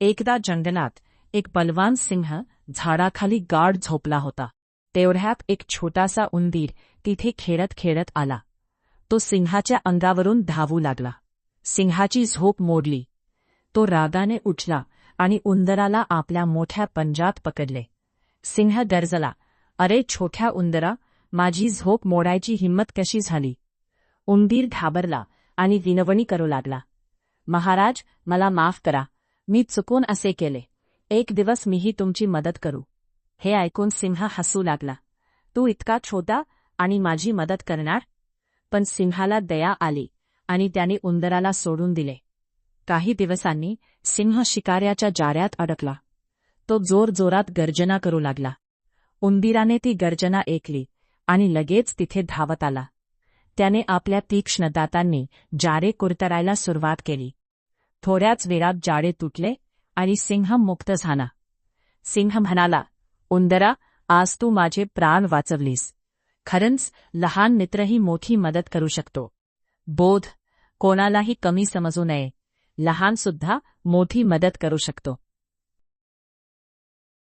एकदा जंगलात एक बलवान सिंह झाडाखाली गाढ झोपला होता. तेवढ्यात एक छोटासा उंदीर तिथे खेळत खेळत आला. तो सिंहाच्या अंगावरून धावू लागला. सिंहाची झोप मोडली. तो रागाने उठला आणि उंदराला आपल्या मोठ्या पंजात पकडले. सिंह गरजला, "अरे छोट्या उंदरा, माझी झोप मोडायची हिंमत कशी झाली?" उंदीर घाबरला आणि विनवणी करू लागला, "महाराज, मला माफ करा. मी चुकून असे केले. एक दिवस मीही तुमची मदत करू." हे ऐकून सिंह हसू लागला, "तू इतका छोटा आणि माझी मदत करणार?" पण सिंहाला दया आली आणि त्याने उंदराला सोडून दिले. काही दिवसांनी सिंह शिकाऱ्याच्या जाळ्यात अडकला. तो जोरजोरात गर्जना करू लागला. उंदीराने ती गर्जना ऐकली आणि लगेच तिथे धावत आला. त्याने आपल्या तीक्ष्ण दातांनी जाळे कुरतरायला सुरुवात केली. थोड्याच वेळात जाळे तुटले आणि सिंह मुक्त झाला. सिंह म्हणाला, "उंदरा, आज तू माझे प्राण वाचवलीस. खरंच लहान मित्रही मोठी मदत करू शकतो." बोध, कोणालाही कमी समजू नये. लहानसुद्धा मोठी मदत करू शकतो.